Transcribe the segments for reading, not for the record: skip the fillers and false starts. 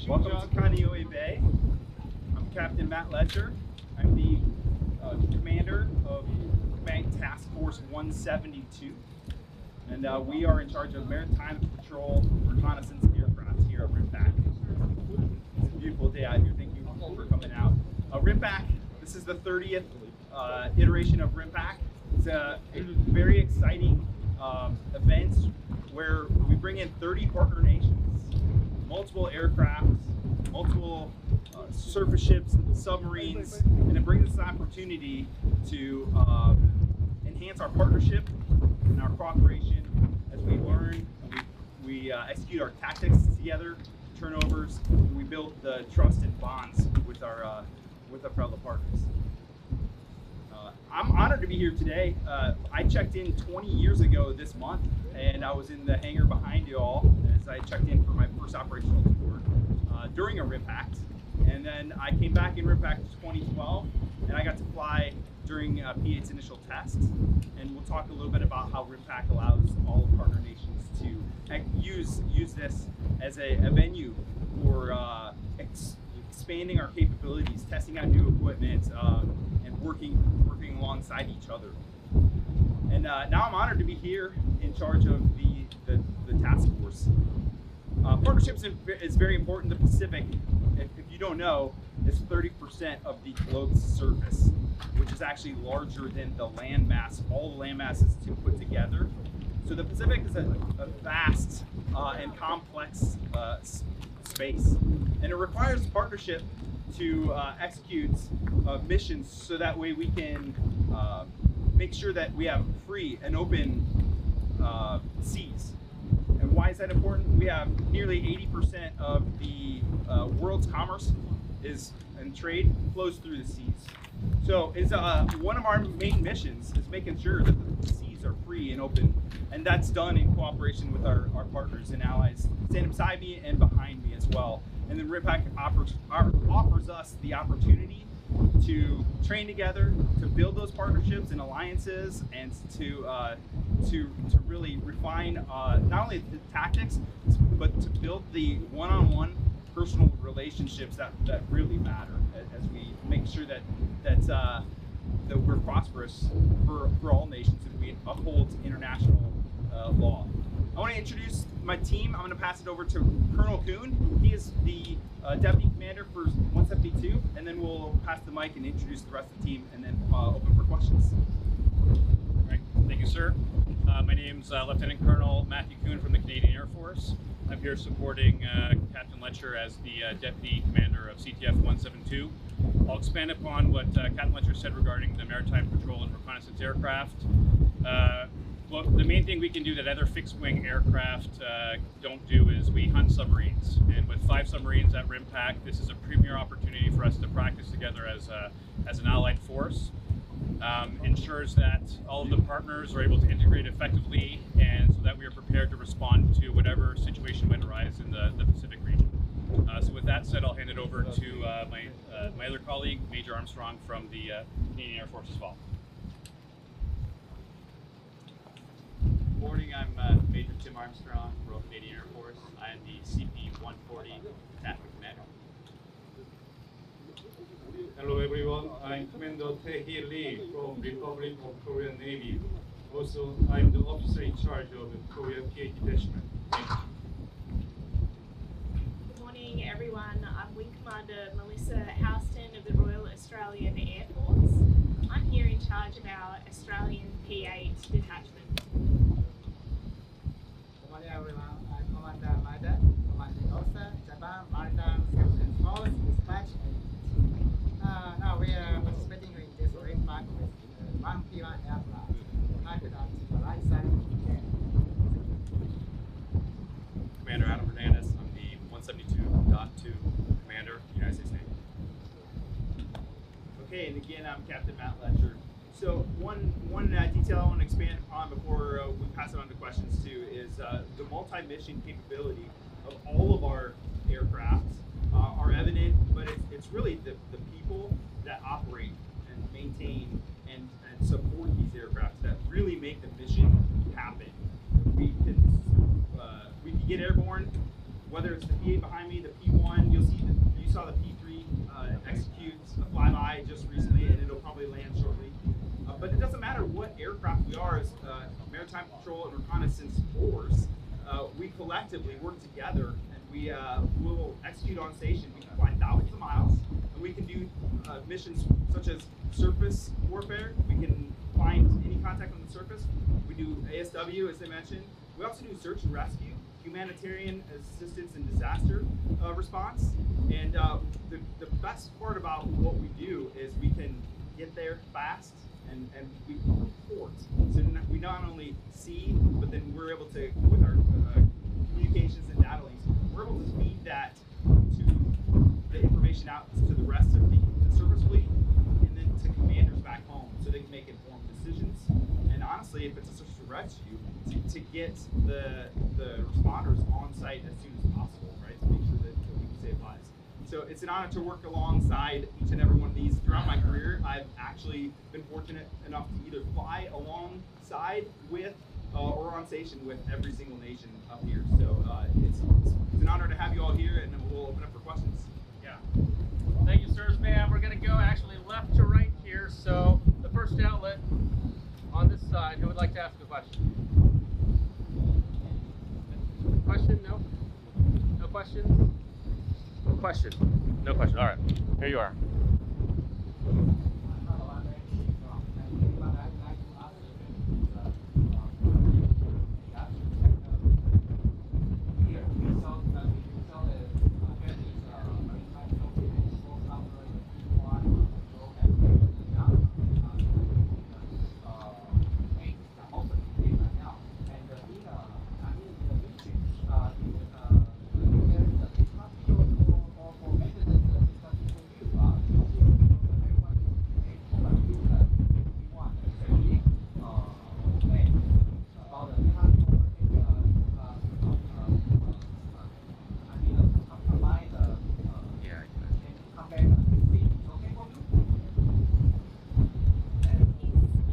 Welcome to Kaneohe Bay. I'm Captain Matt Ledger. I'm the commander of Command Task Force 172, and we are in charge of Maritime Patrol Reconnaissance Aircraft here at RIMPAC. It's a beautiful day out here. Thank you for coming out. RIMPAC, this is the 30th iteration of RIMPAC. It's a very exciting event where we bring in 30 partner nations, multiple aircraft, multiple surface ships, submarines, and it brings us an opportunity to enhance our partnership and our cooperation as we learn and we execute our tactics together, turnovers, and we build the trust and bonds with our fellow partners. I'm honored to be here today. I checked in 20 years ago this month, and I was in the hangar behind you all as I checked in for my first operational tour during a RIMPAC. And then I came back in RIMPAC 2012, and I got to fly during P8's initial test. And we'll talk a little bit about how RIMPAC allows all partner nations to use this as a venue for expanding our capabilities, testing out new equipment, and working alongside each other. And now I'm honored to be here in charge of the task force. Partnerships is very important. The Pacific, if you don't know, is 30% of the globe's surface, which is actually larger than the landmass, all the landmasses to put together. So the Pacific is a vast and complex space, and it requires partnership to execute missions so that way we can make sure that we have free and open seas. And why is that important? We have nearly 80% of the world's commerce and trade flows through the seas. So one of our main missions is making sure that the seas are free and open, and that's done in cooperation with our partners and allies standing beside me and behind me as well. And then RIMPAC offers us the opportunity to train together, to build those partnerships and alliances, and to really refine not only the tactics, but to build the one-on-one personal relationships that really matter as we make sure that we're prosperous for all nations and we uphold international law. I want to introduce my team. I'm going to pass it over to Colonel Kuhn. He is the Deputy Commander for 172, and then we'll pass the mic and introduce the rest of the team, and then open for questions. All right. Thank you, sir. My name's Lieutenant Colonel Matthew Kuhn from the Canadian Air Force. I'm here supporting Captain Letcher as the Deputy Commander of CTF 172. I'll expand upon what Captain Letcher said regarding the Maritime Patrol and Reconnaissance Aircraft. Well, the main thing we can do that other fixed-wing aircraft don't do is we hunt submarines. And with 5 submarines at RIMPAC, this is a premier opportunity for us to practice together as an allied force. Ensures that all of the partners are able to integrate effectively, and so that we are prepared to respond to whatever situation might arise in the Pacific region. So with that said, I'll hand it over to my other colleague, Major Armstrong from the Canadian Air Force as well. Good morning, I'm Major Tim Armstrong, Royal Canadian Air Force. I am the CP-140 Tactical Commander. Hello everyone, I'm Commander Tae-hee Lee from Republic of Korean Navy. Also, I'm the officer in charge of the Korean P8 detachment. Thank you. Good morning everyone, I'm Wing Commander Melissa Houston of the Royal Australian Air Force. I'm here in charge of our Australian P8 detachment. Good morning everyone, I'm Commander Maida, Commanding Officer, Japan Maritime Submarine Force Dispatch. Now we are participating in this RIMPAC with one P1 aircraft. United at the right side. Commander Adam Hernandez, I'm the 172.2 Commander, United States Navy. Okay, and again, I'm Captain Matt Letcher. So one detail I want to expand on before we pass it on to questions too is the multi-mission capability of all of our aircraft are evident, but it's really the people that operate and maintain and support these aircraft that really make the mission happen. We can get airborne, whether it's the P8 behind me, the P1, you'll Maritime Patrol and Reconnaissance Force, we collectively work together, and we will execute on station. We can fly thousands of miles, and we can do missions such as surface warfare. We can find any contact on the surface. We do ASW, as I mentioned. We also do search and rescue, humanitarian assistance and disaster response. And the best part about what we do is we can get there fast, and we report. So we not only see, but then we're able to, with our communications and data links, we're able to feed that to the information out to the rest of the service fleet, and then to commanders back home, so they can make informed decisions. And honestly, if it's a search and rescue, to get the responders on site as soon as possible, right? To make sure that we can save lives. So it's an honor to work alongside each and every one of these. Throughout my career, I've actually been fortunate enough to either fly alongside with or on station with every single nation up here. So it's an honor to have you all here, and we'll open up for questions. Yeah. Thank you, sirs, ma'am. We're going to go actually left to right here. So the first outlet on this side, who would like to ask a question? Question? No? No questions? Question? No question. All right. Here you are.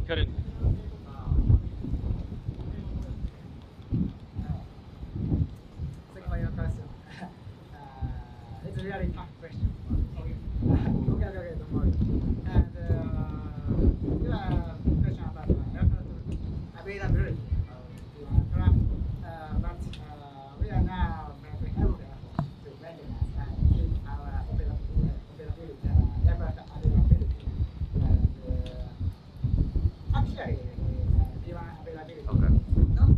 Couldn't. Second my question. It's a really tough question. Okay, don't worry. And you have a question about availability of the craft, but we are now making everywhere to maintenance and keep our availability, aircraft availability. And actually, the availability is not so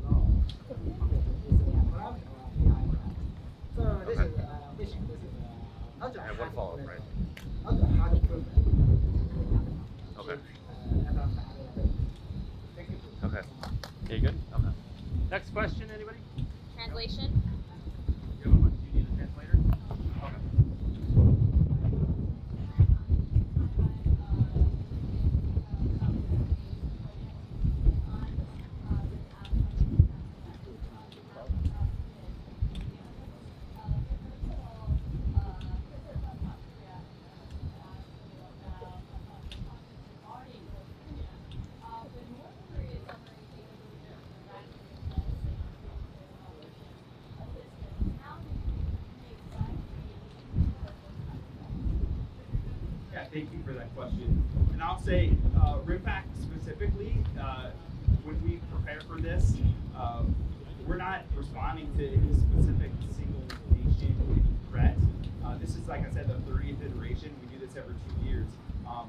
low compared to this aircraft or the aircraft. So this is mission. This is not a I have one hard follow-up, problem. right? Not a hard problem. Okay. Aircraft availability. Thank you. Okay. Okay, good? Okay. Next question, anybody? Translation. Do you need a translator? Okay. Yeah, thank you for that question. And I'll say, RIMPAC specifically, when we prepare for this, we're not responding to any specific single nation, any threat. This is, like I said, the 30th iteration. We do this every 2 years.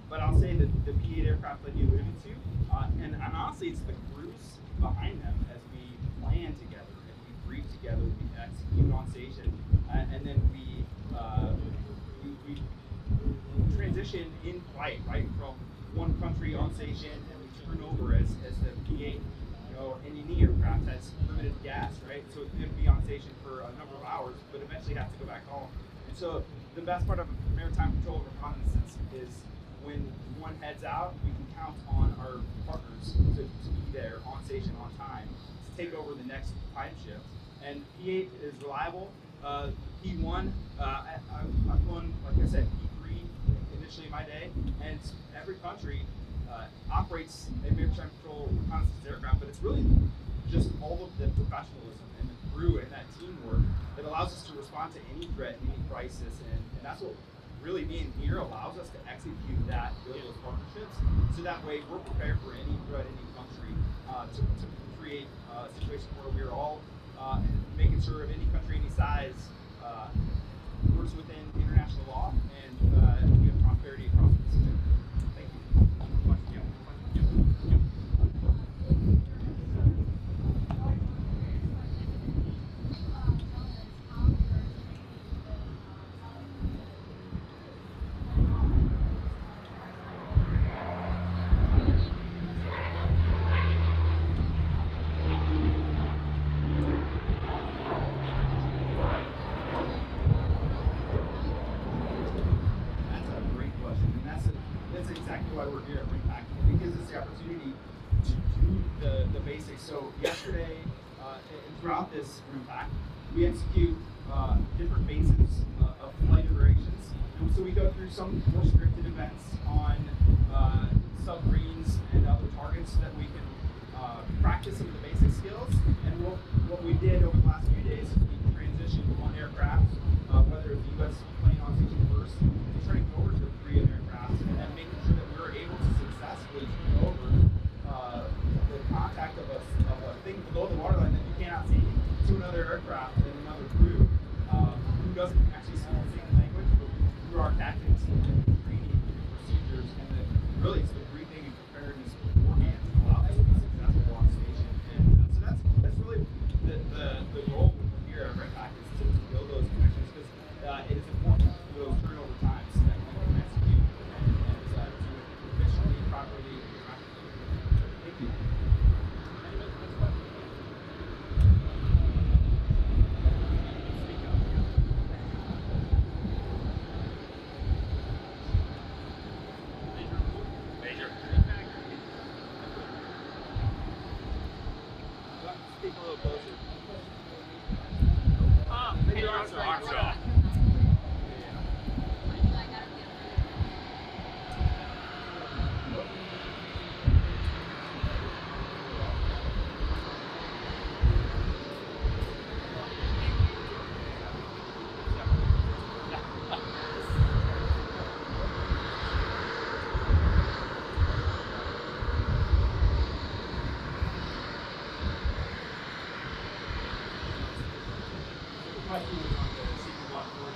But I'll say that the P-8 aircraft that you alluded to, and honestly, it's the crews behind them as we plan together, and we brief together, we execute on station, and then we transition in flight, right, from one country on station, and we turn over as the P-8. You know, any aircraft has limited gas, right? So it's going to be on station for a number of hours, but eventually have to go back home. And so the best part of Maritime Patrol and Reconnaissance is when one heads out, we can count on our partners to be there on station on time to take over the next time shift. And P-8 is reliable. P-1, I've flown, like I said, P-3 initially in my day, and every country operates a Maritime Patrol Reconnaissance aircraft, but it's really just all of the professionalism and the crew and that teamwork that allows us to respond to any threat, any crisis, and that's what really being here allows us to execute that, build those partnerships, so that way we're prepared for any threat, any country, to create a situation where we're all making sure if any country, any size, works within international law, and we have prosperity across the Pacific. Thank you. Why we're here at RIMPAC. It gives us the opportunity to do the basics. So yesterday, and throughout this RIMPAC, we execute different phases of flight iterations. And so we go through some more scripted events on submarines and other targets that we can practice some of the basic skills. And what we did over the last few days is we transitioned one aircraft, whether it's the U.S. plane on 61st, to turning over to 3 other aircraft and making sure that we were able to successfully turn over the contact of a thing below the waterline that you cannot see to another aircraft and another crew who doesn't actually speak the same language, but through our tactics and training and procedures and really it's the briefing and preparedness beforehand allows us to be successful on station. And so that's really the role here at RIMPAC is to build those connections because it is important for those turnover times that we can execute and do it efficiently, properly, and rapidly. Thank you. Major. Speak a little closer. Major Armstrong. Question was on the CP-140.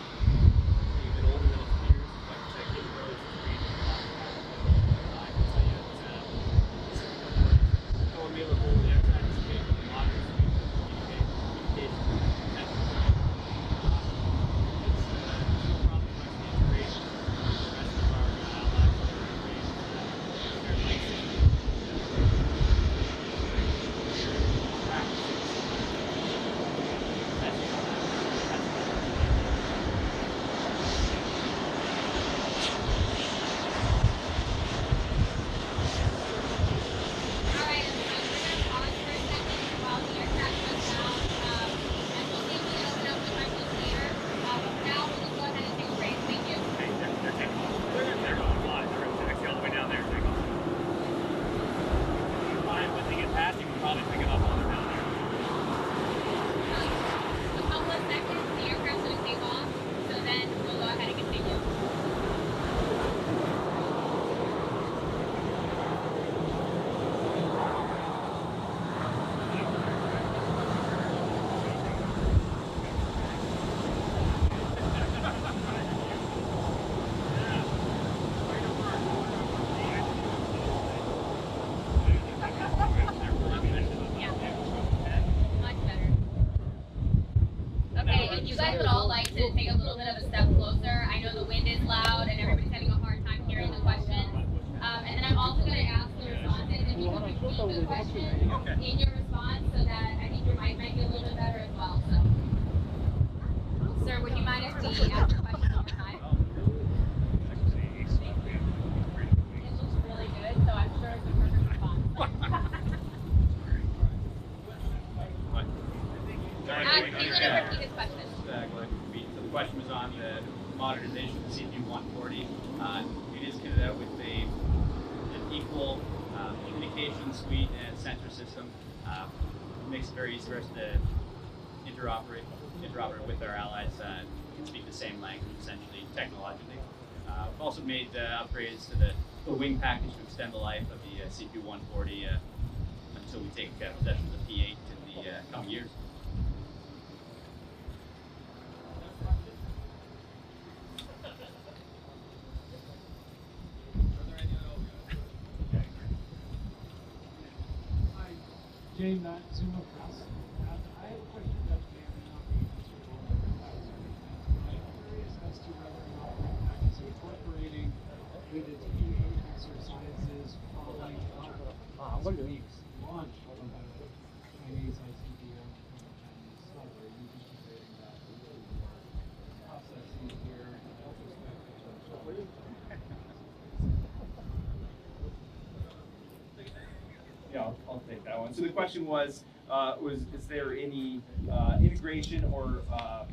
You've been older than its peers, like you said, capabilities and training. I can tell you that going available the aircraft is capable of modern communication. It's no problem with the integration with the rest of our allies. They're nice. You guys would all like to take a little bit of a step closer. I know the wind is loud and everybody's having a hard time hearing the questions. And then I'm also going to ask the respondents if you could repeat the question in your response so that I think your mic might be a little bit better as well. So, sir, would you mind if we ask your question one more time? It looks really good, so I'm sure it's a perfect response. He's going to repeat his question. So the question was on the modernization of the CP-140. It is kitted out with an equal communication suite and sensor system. It makes it very easy for us to interoperate with our allies and speak the same language, essentially, technologically. We've also made upgrades to the wing package to extend the life of the CP-140 until we take possession of the P-8 in the coming years. Jay, not Zuma Press. I have a question about the I'm curious as to whether or not RIMPAC is incorporating with its PA exercises following up week's launch of the Chinese ICBM from the Chinese sub. Are you integrating that into your processes here in retrospect? Yeah, I'll take that one. So the question was is there any integration, or I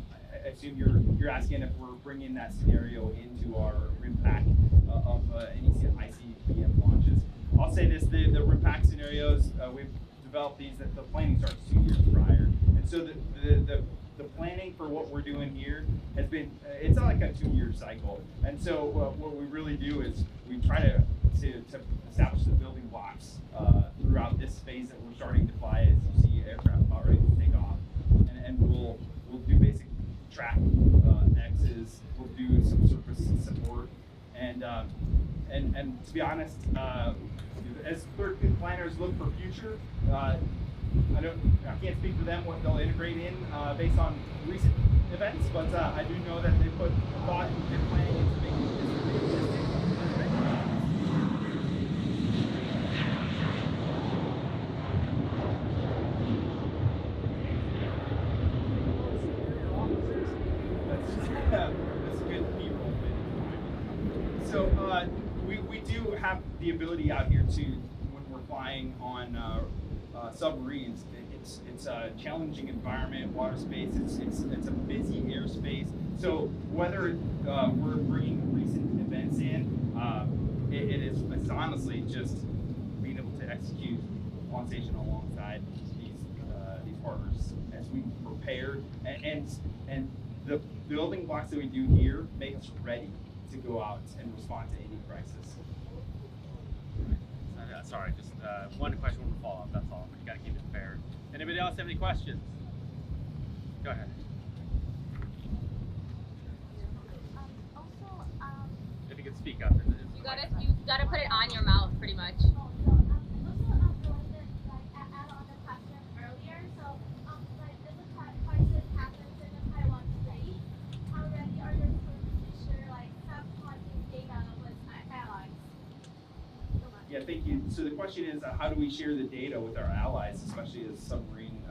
assume you're asking if we're bringing that scenario into our RIMPAC of any ICBM launches. I'll say this: the RIMPAC scenarios, we've developed these. That the planning starts 2 years prior, and so the planning for what we're doing here has been, it's not like a 2-year cycle. And so what we really do is we try to establish the building blocks throughout this phase that we're starting to fly, as you see aircraft about ready to take off. And we'll do basic track X's, we'll do some surface support, and to be honest, as third planners look for future, I can't speak for them what they'll integrate in based on recent events, but I do know that they put thought and planning into making this existing. That's a good B-roll. So we do have the ability out here to, when we're flying on submarines, it's a challenging environment, water space. It's a busy airspace. So whether we're bringing recent events in, it's honestly just being able to execute on station alongside these partners as we prepare, and the building blocks that we do here make us ready to go out and respond to any crisis. Sorry, just one question, one follow-up, that's all. You gotta keep it fair. Anybody else have any questions? Go ahead. If you could speak up. You gotta put it on your mouth, pretty much. Yeah, thank you. So the question is, how do we share the data with our allies, especially as submarine?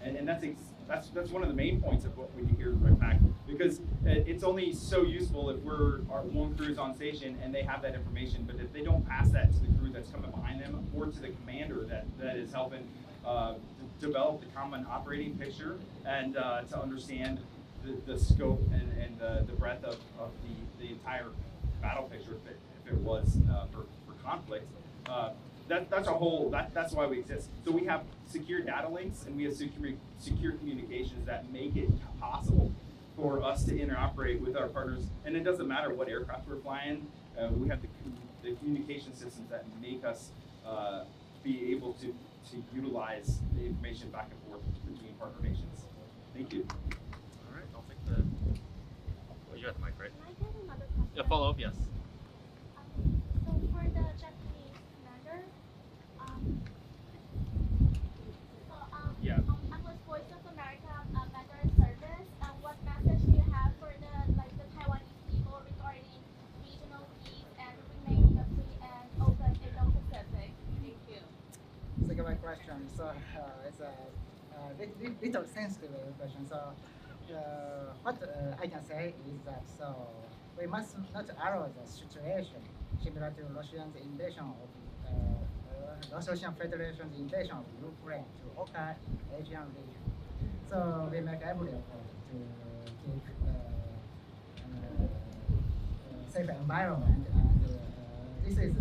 And that's one of the main points of what we do here at RIMPAC, because it's only so useful if our one crew is on station and they have that information. But if they don't pass that to the crew that's coming behind them, or to the commander that is helping develop the common operating picture, and to understand the scope and the breadth of the entire battle picture, if it was for conflict, that's why we exist. So we have secure data links, and we have secure communications that make it possible for us to interoperate with our partners. And it doesn't matter what aircraft we're flying, we have the communication systems that make us be able to utilize the information back and forth between partner nations. Thank you. All right, I'll take the. Well, you got the mic, right? Can I get another question? Yeah, follow up, yes. So for the Japanese commander, Yeah. I was Voice of America veteran service. What message do you have for the Taiwanese people regarding regional peace and remaining a free and open Indo-Pacific? Thank you. Thank you for my question. So it's a little sensitive question. So what I can say is that we must not allow the situation similar to Russia's invasion of Russian Federation's invasion of Ukraine to occur in Asian region. So we make every effort to keep safe environment, and this is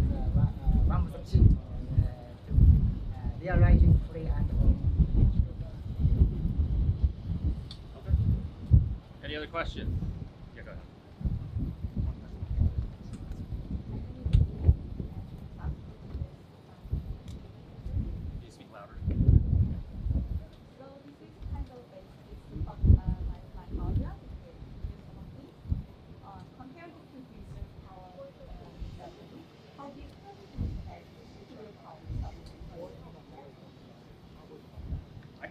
one of the key to realizing free and open. Any other questions? Yeah, go ahead.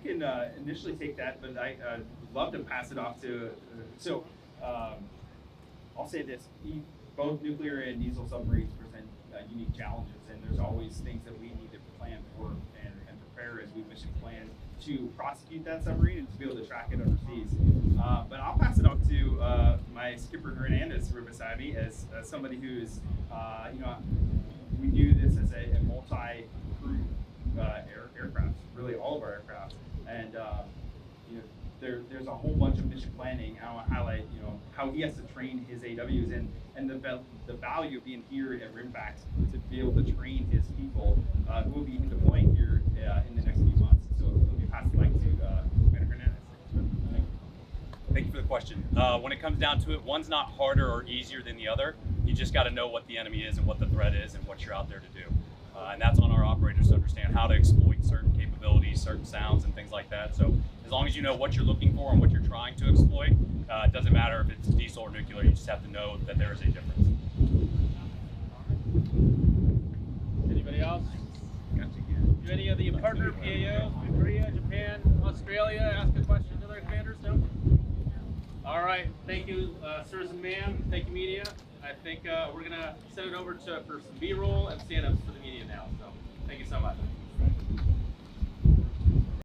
can initially take that, but I would love to pass it off to. I'll say this: both nuclear and diesel submarines present unique challenges, and there's always things that we need to plan for and prepare as we mission plan to prosecute that submarine and to be able to track it overseas. But I'll pass it off to my skipper Hernandez right beside me as somebody who's, we do this as a multi-crew aircraft, really all of our aircraft, and there's a whole bunch of mission planning. I want to highlight, how he has to train his AWs and the value of being here at RIMPAC to be able to train his people who will be deploying here in the next few months. So let me pass the mic to Commander Hernandez. Thank you for the question. When it comes down to it, one's not harder or easier than the other. You just got to know what the enemy is and what the threat is and what you're out there to do. And that's on our operators to understand how to exploit certain capabilities, certain sounds, and things like that. So as long as you know what you're looking for and what you're trying to exploit, it doesn't matter if it's diesel or nuclear, you just have to know that there is a difference. Anybody else? Do any of the partner PAOs, Korea, Japan, Australia, ask a question to their commanders? No? All right, thank you, sirs and ma'am. Thank you, media. I think we're going to send it over for some B-roll and stand-ups for the media.